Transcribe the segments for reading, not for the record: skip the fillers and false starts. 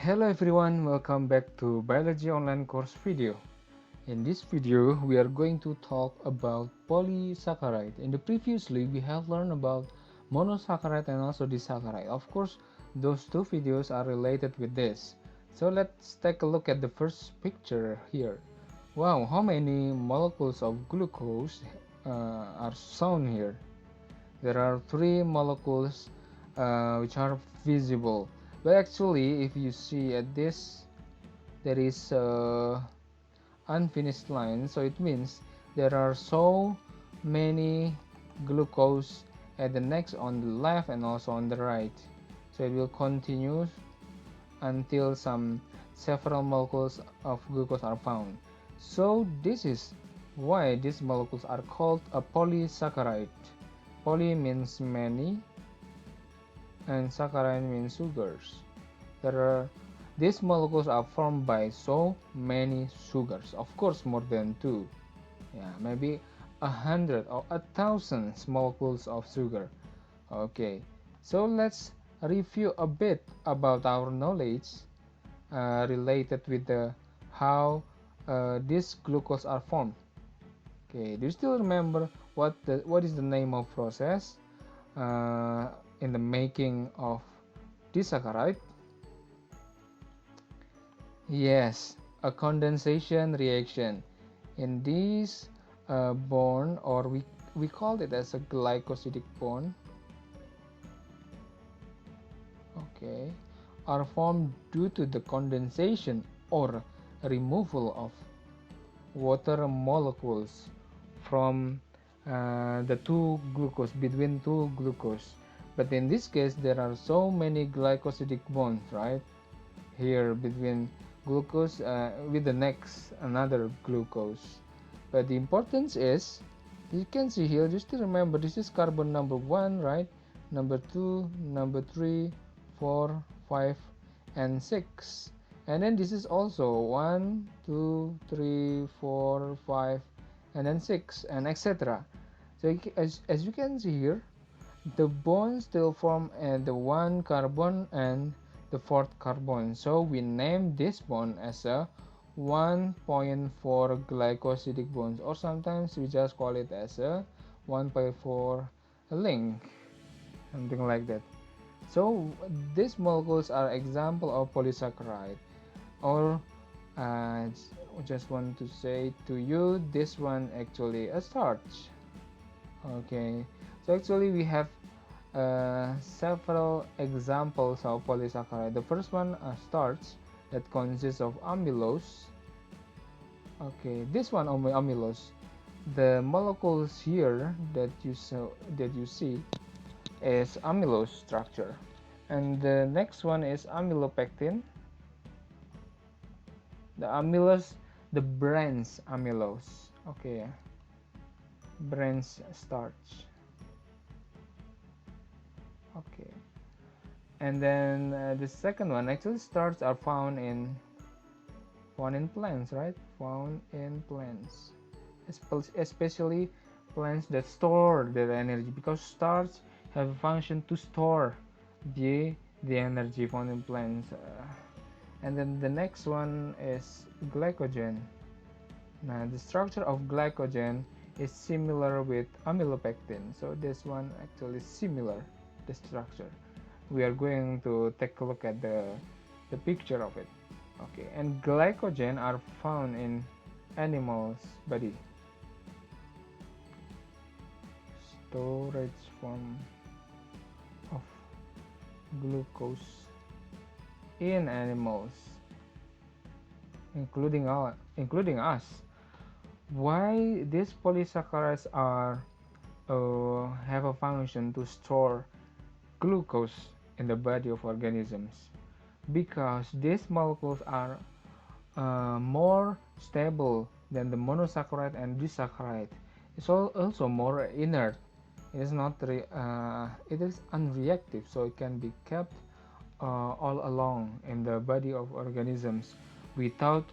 Hello everyone, welcome back to Biology Online course video. In this video, we are going to talk about polysaccharide. In the previously, we have learned about monosaccharide and also disaccharide. Of course, those two videos are related with this. So let's take a look at the first picture here. Wow, how many molecules of glucose are shown here? There are three molecules which are visible, but actually if you see at this there is a unfinished line, so it means there are so many glucose at the next on the left and also on the right, so it will continue until several molecules of glucose are found. So this is why these molecules are called a polysaccharide. Poly means many and saccharide means sugars. These molecules are formed by so many sugars. Of course, more than two. Yeah, maybe 100 or 1,000 molecules of sugar. Okay, so let's review a bit about our knowledge related with how these glucose are formed. Okay, do you still remember what is the name of process uh, in the making of disaccharide? Yes, a condensation reaction. In this bond, or we call it as a glycosidic bond, okay, are formed due to the condensation or removal of water molecules from the two glucose between two glucose. But in this case, there are so many glycosidic bonds, right? Here between glucose with the next another glucose. But the importance is, you can see here, just to remember, this is carbon number 1, right? Number 2, number 3, 4, 5, and 6. And then this is also 1, 2, 3, 4, 5, and then 6, and etc. So as you can see here, the bonds still form the one carbon and the fourth carbon. So we name this bond as a 1.4 glycosidic bonds, or sometimes we just call it as a 1.4 link, something like that. So these molecules are example of polysaccharide, or I just want to say to you, this one actually a starch. Okay, so actually we have several examples of polysaccharide. The first one, starch, that consists of amylose. Okay, this one amylose, the molecules here that you see is amylose structure, and the next one is aminopectin. The amylose, the branch amylose. Okay, branch starch. Okay, and then the second one, actually starch are found in plants, right? Found in plants, especially plants that store their energy, because starch have a function to store the energy found in plants. And then the next one is glycogen. Now the structure of glycogen is similar with aminopectin, so this one actually similar, the structure. We are going to take a look at the picture of it. Okay, and glycogen are found in animals body. Storage form of glucose in animals, including us. Why these polysaccharides are have a function to store glucose in the body of organisms? Because these molecules are more stable than the monosaccharide and disaccharide. It's also more inert. It is not it is unreactive, so it can be kept all along in the body of organisms without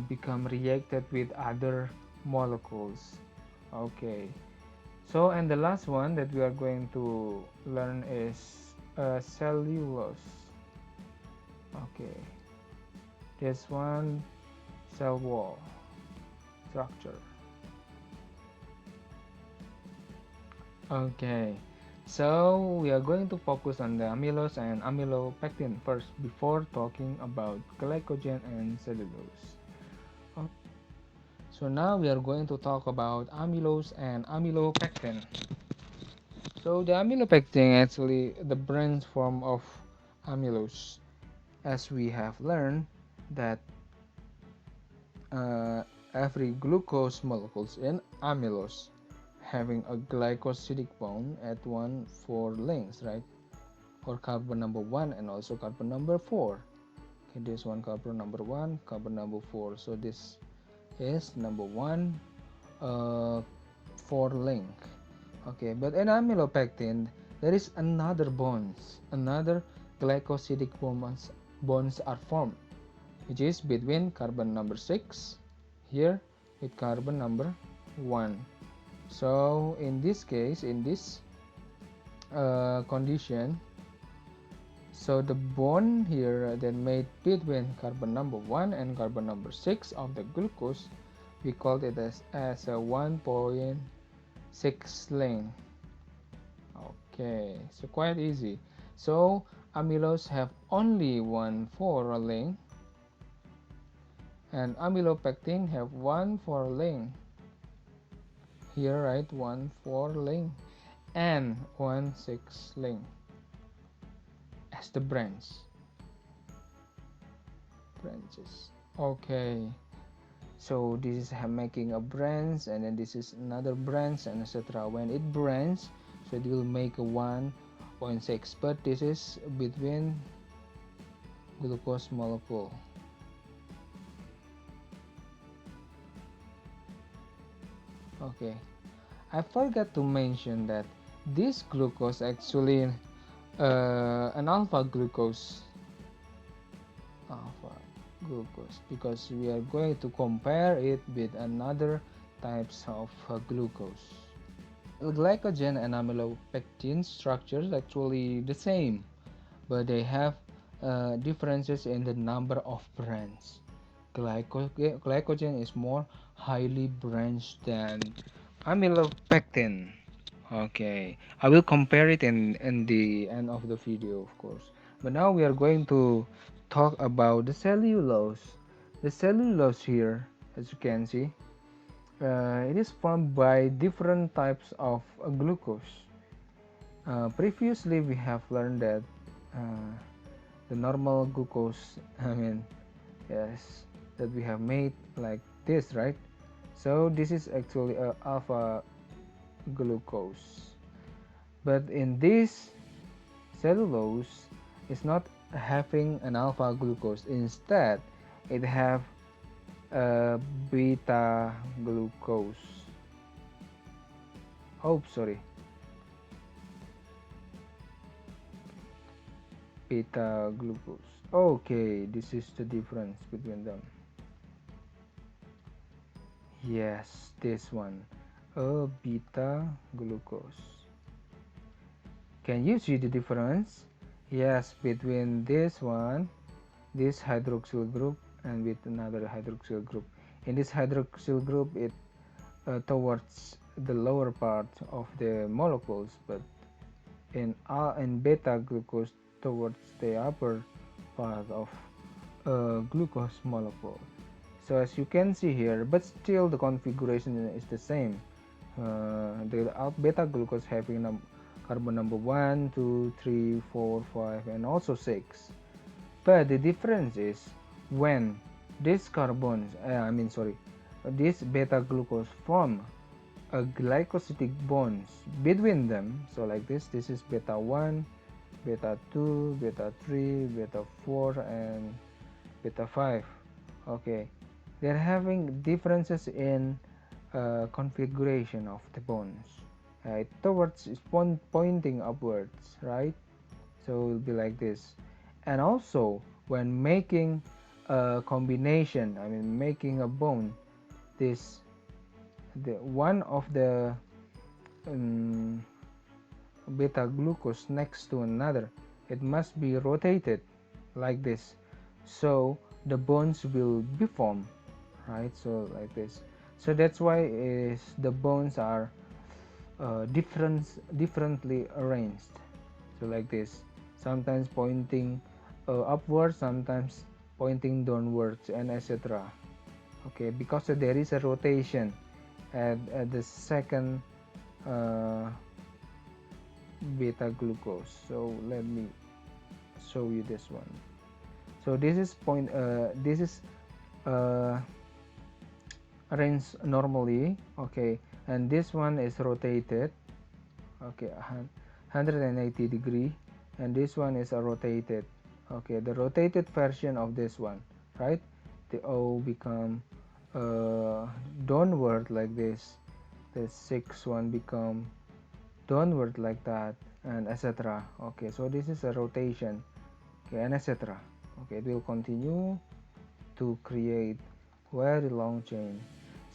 become reacted with other molecules. Okay, so and the last one that we are going to learn is cellulose. Okay, this one cell wall structure. Okay, so we are going to focus on the amylose and amylopectin first before talking about glycogen and cellulose. So now we are going to talk about amylose and amylopectin. So the amylopectin actually the branch form of amylose, as we have learned that every glucose molecules in amylose having a glycosidic bond at 1,4 lengths, right? For carbon number 1 and also carbon number 4. Okay, this one carbon number 1, carbon number 4. So this is number 1 4 link. Okay, but in amylopectin there is another glycosidic bonds are formed, which is between carbon number 6 here with carbon number 1. So in this case, in this condition, so the bond here that made between carbon number 1 and carbon number 6 of the glucose, we called it as a 1.6 length. Okay, so quite easy. So amylose have only 1,4 length and amylopectin have 1,4 length. Here, right, 1,4 length and 1,6 length as the branches. Okay, so this is making a branch, and then this is another branch, and etc. When it branch, so it will make a 1.6, but this is between glucose molecule. Okay, I forgot to mention that this glucose actually an alpha glucose, because we are going to compare it with another types of glucose. Glycogen and amylopectin structures actually the same, but they have differences in the number of branches. Glycogen is more highly branched than amylopectin. Okay, I will compare it in the end of the video, of course. But now we are going to talk about the cellulose. The cellulose here, as you can see, it is formed by different types of glucose. Previously, we have learned that the normal glucose, yes, that we have made like this, right? So this is actually a alpha glucose, but in this cellulose is not having an alpha glucose. Instead, it have a beta glucose. Oh, sorry, beta glucose. Okay, this is the difference between them. Yes, this one, a beta glucose. Can you see the difference? Yes, between this one, this hydroxyl group, and with another hydroxyl group. In this hydroxyl group, it towards the lower part of the molecules, but in beta glucose towards the upper part of glucose molecule. So as you can see here, but still the configuration is the same. The beta glucose having carbon number 1, 2, 3, 4, 5, and also 6. But the difference is when these carbons, this beta glucose form a glycosidic bonds between them. So like this is beta 1, beta 2, beta 3, beta 4, and beta 5. Okay, they're having differences in configuration of the bonds. Towards is pointing upwards, right? So it will be like this. And also when making a combination, making a bond, the one of the beta glucose next to another, it must be rotated like this. so the bonds will be formed, right? So like this. So that's why is the bonds are differently arranged. So like this, sometimes pointing upwards, sometimes pointing downwards, and etc. Okay, because there is a rotation at the second uh, beta glucose. So let me show you this one. So this is uh, arranged normally, okay, and this one is rotated, okay, 180 degree, and this one is a rotated, okay, the rotated version of this one, right? The O become downward like this, the 6 one become downward like that, and etc. Okay, so this is a rotation, okay, and etc. Okay, it will continue to create very long chain.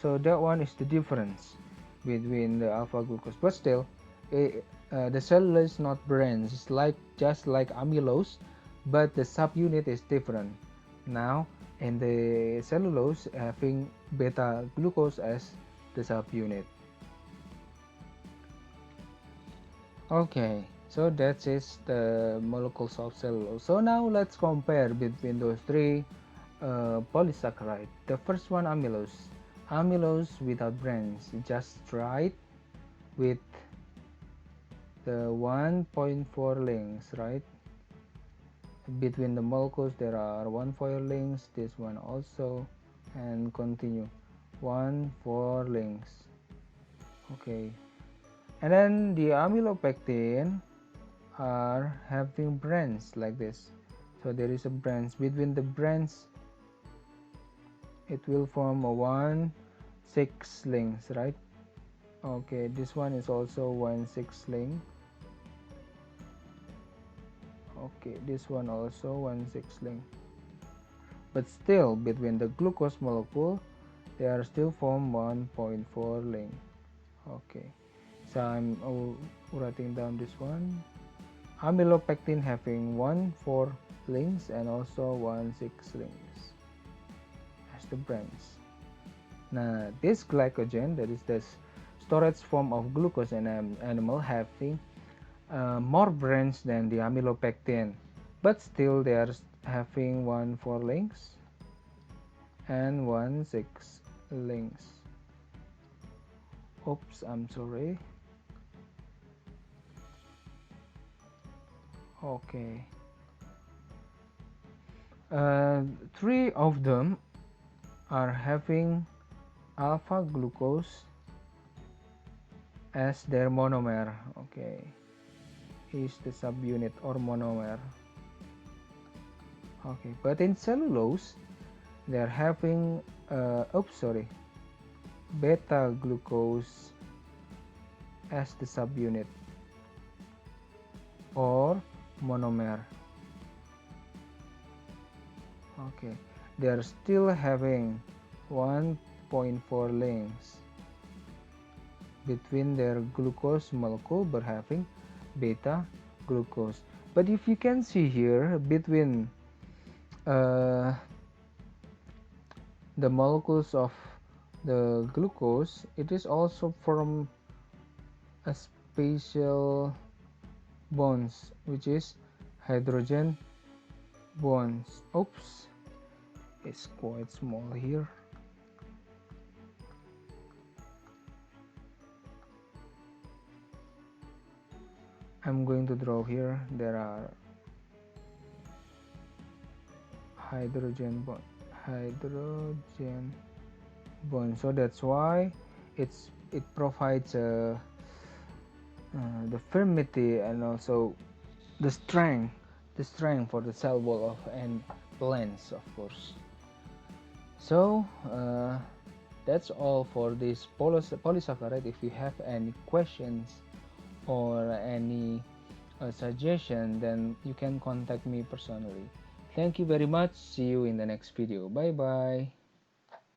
So that one is the difference between the alpha glucose, but still the cellulose is not branched. It's like just like amylose, but the subunit is different. Now in the cellulose having beta glucose as the subunit. Okay, so that is the molecules of cellulose. So now let's compare between those three polysaccharide. The first one, amylose. Amylose without branch, just right with the 1.4 links, right? Between the molecules there are 1.4 links, this one also, and continue 1.4 links. Okay, and then the aminopectin are having branch like this. So there is a branch. Between the branch it will form a 1,6 links, right? Okay, this one is also 1,6 link. Okay, this one also 1,6 link. But still between the glucose molecule they are still form 1.4 link. Okay, so I'm writing down this one. Aminopectin having 1,4 links and also 1,6 links as the branch. Now this glycogen, that is the storage form of glucose in an animal, having more branch than the aminopectin, but still they are having 1,4 links and 1,6 links. Oops, I'm sorry. Okay, three of them are having alpha glucose as their monomer. Okay, is the subunit or monomer. Okay, but in cellulose they are having beta glucose as the subunit or monomer. Okay, they are still having 1.4 links between their glucose molecule, but having beta glucose. But if you can see here between the molecules of the glucose, it is also from a special bonds, which is hydrogen bonds. Oops, it's quite small here. I'm going to draw here. There are hydrogen bond, so that's why it provides the firmity and also the strength for the cell wall of and plants, of course. So that's all for this polysaccharide. If you have any questions or any suggestion, then you can contact me personally. Thank you very much. See you in the next video. Bye bye.